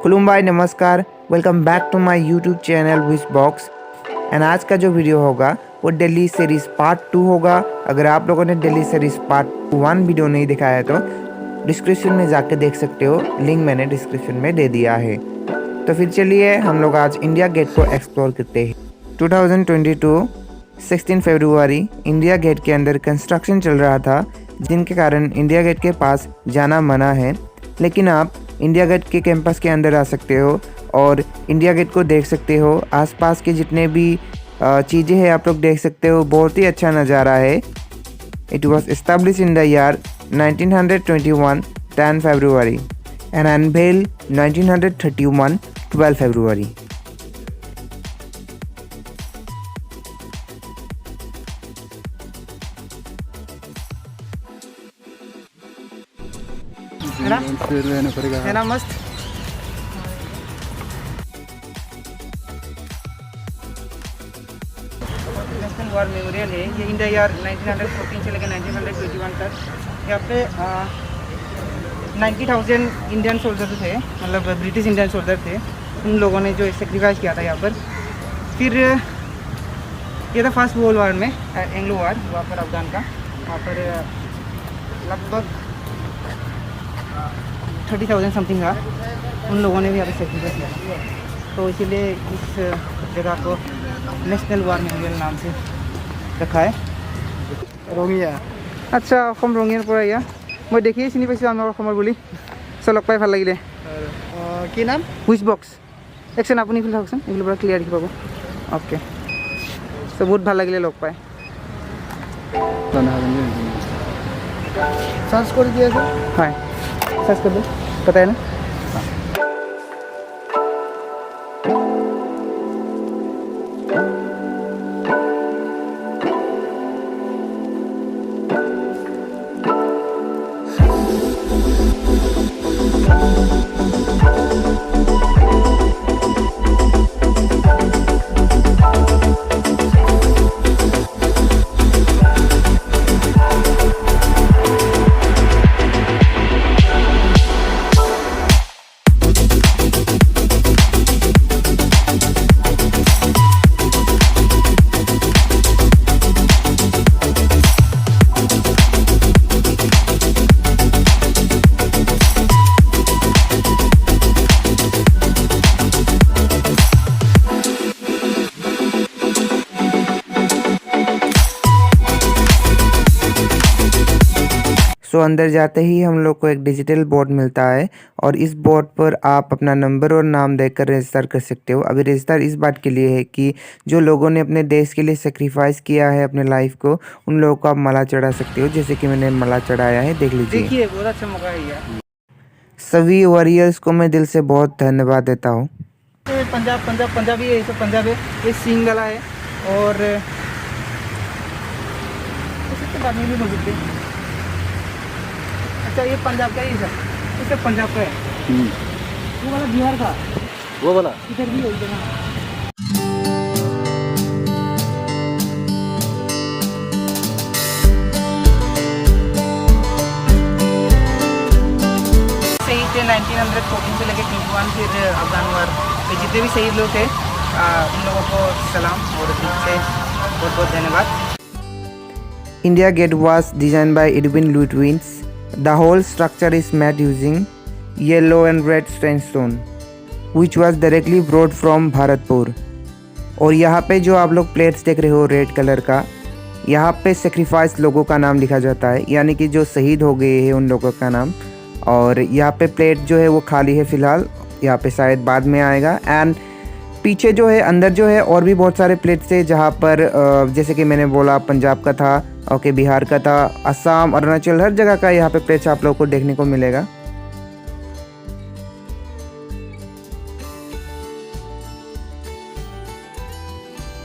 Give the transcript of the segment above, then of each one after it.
खुलुमबाई नमस्कार, welcome back to my YouTube channel wish box. And आज का जो वीडियो होगा वो दिल्ली सीरीज़ पार्ट 2 होगा। अगर आप लोगों ने दिल्ली सीरीज़ पार्ट 1 वीडियो नहीं दिखाया है तो डिस्क्रिप्शन में जाके देख सकते हो, लिंक मैंने डिस्क्रिप्शन में दे दिया है। तो फिर चलिए हम लोग आज इंडिया गेट को एक्सप्लोर करते हैं। 2022 16 फरवरी इंडिया गेट के अंदर कंस्ट्रक्शन चल रहा था, जिनके कारण इंडिया गेट के पास जाना मना है। लेकिन आप इंडिया गेट के कैंपस के अंदर आ सकते हो और इंडिया गेट को देख सकते हो। आसपास के जितने भी चीज़ें हैं आप लोग देख सकते हो, बहुत ही अच्छा नज़ारा है। It was established in the year 1921 10 February and unveiled 1931 12 February. है ना मस्त। नेशनल वॉर मेमोरियल है ये। इंडिया ईयर 1914 से लेकर 1921 तक यहाँ पे 90,000 इंडियन सोल्जर थे, मतलब ब्रिटिश इंडियन सोल्जर थे। उन लोगों ने जो सेक्रीफाइस किया था यहाँ पर। फिर ये था फर्स्ट वर्ल्ड वॉर में, एंग्लो वॉर, वहाँ पर अफगान का। वहाँ पर लगभग 30,000 समथिंग था। उन लोगों ने भी यहाँ पे सेक्रीफाइस किया, तो इसीलिए इस जगह को नेशनल वॉर मेमोरियल नाम से रखा है। रंगिया अच्छा অসম ৰঙিয়াৰ পৰা এয়া মই দেখিয়ে চিনি পাইছোঁ আমাৰ অসমৰ বুলি। চ' লগ পাই ভাল লাগিলে। কি নাম? Which box. একচোন আপুনি এইফালে থাকচোন, এইফালৰ পৰা ক্লিয়াৰ দেখি পাব। অ'কে, চ' বহুত ভাল লাগিলে লগ পাই। চাৰ্জ কৰি দিয়ে আছে। হয়, सर्च कर दो, पता है ना। सो अंदर जाते ही हम लोग को एक डिजिटल बोर्ड मिलता है और इस बोर्ड पर आप अपना नंबर और नाम देकर रजिस्टर कर सकते हो। अभी रजिस्टर इस बात के लिए है कि जो लोगों ने अपने देश के लिए सेक्रीफाइस किया है अपने लाइफ को, उन लोगों को आप माला चढ़ा सकते हो, जैसे कि मैंने माला चढ़ाया है, देख लीजिए। देखिए बहुत अच्छा मौका है यार। सभी वॉरियर्स को मैं दिल से बहुत धन्यवाद देता हूँ। पंजाबी है, सब पंजाब है। ये सिंग वाला है और इसके बाद में भी हो सकते। अच्छा ये पंजाब का ही सर, ये सब पंजाब का है। वो वाला बिहार का, वो वाला इधर भी है इधर। शहीद थे 1914 से लेकर 21, फिर अफगान वार में जितने भी शहीद लोग थे उन लोगों को सलाम और से बहुत बहुत धन्यवाद। India Gate was designed by Edwin Lutyens. The whole structure is made using yellow and red sandstone, which was directly brought from Bharatpur. और यहाँ पे जो आप लोग प्लेट्स देख रहे हो रेड कलर का, यहाँ पे सेक्रीफाइस लोगों का नाम लिखा जाता है, यानी कि जो शहीद हो गए हैं उन लोगों का नाम। और यहाँ पे प्लेट जो है वो खाली है फ़िलहाल, यहाँ पे शायद बाद में आएगा। एंड पीछे जो है अंदर जो है और भी बहुत सारे प्लेट्स थे, जहाँ पर जैसे कि मैंने बोला पंजाब का था, ओके बिहार का था, असम, अरुणाचल, हर जगह का यहाँ पे प्लेट्स आप लोगों को देखने को मिलेगा।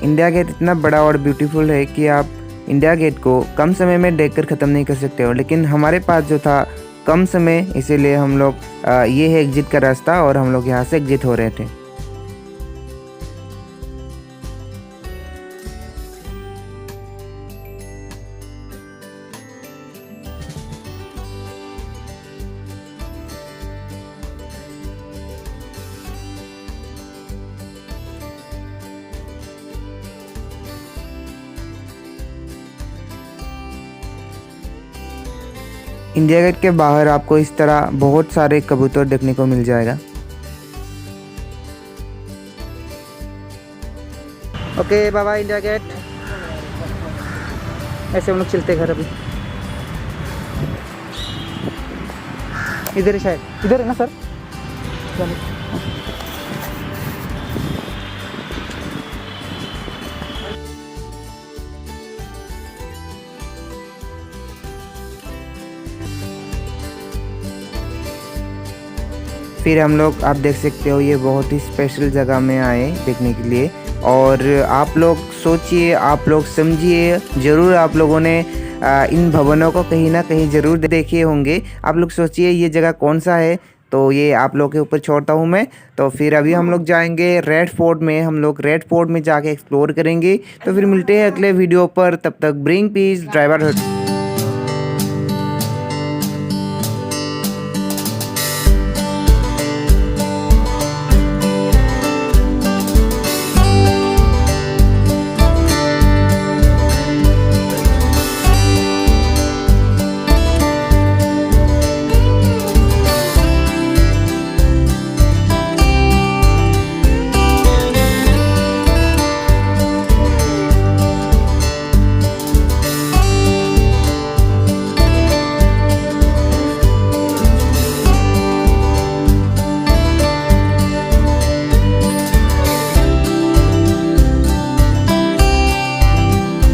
इंडिया गेट इतना बड़ा और ब्यूटीफुल है कि आप इंडिया गेट को कम समय में देखकर ख़त्म नहीं कर सकते हो, लेकिन हमारे पास जो था कम समय, इसीलिए हम लोग ये है एग्जिट का रास्ता और हम लोग यहाँ से एग्जिट हो रहे थे। इंडिया गेट के बाहर आपको इस तरह बहुत सारे कबूतर देखने को मिल जाएगा। ओके बाबा इंडिया गेट। ऐसे हम लोग चलते घर अभी। इधर ही शायद, इधर है ना सर? फिर हम लोग, आप देख सकते हो, ये बहुत ही स्पेशल जगह में आए देखने के लिए। और आप लोग सोचिए, आप लोग समझिए, ज़रूर आप लोगों ने इन भवनों को कहीं ना कहीं ज़रूर देखे होंगे। आप लोग सोचिए ये जगह कौन सा है, तो ये आप लोग के ऊपर छोड़ता हूँ मैं। तो फिर अभी हम लोग जाएंगे रेड फोर्ट में, हम लोग रेड फोर्ट में जाके एक्सप्लोर करेंगे। तो फिर मिलते हैं अगले वीडियो पर, तब तक ब्रिंग पीस ड्राइवर।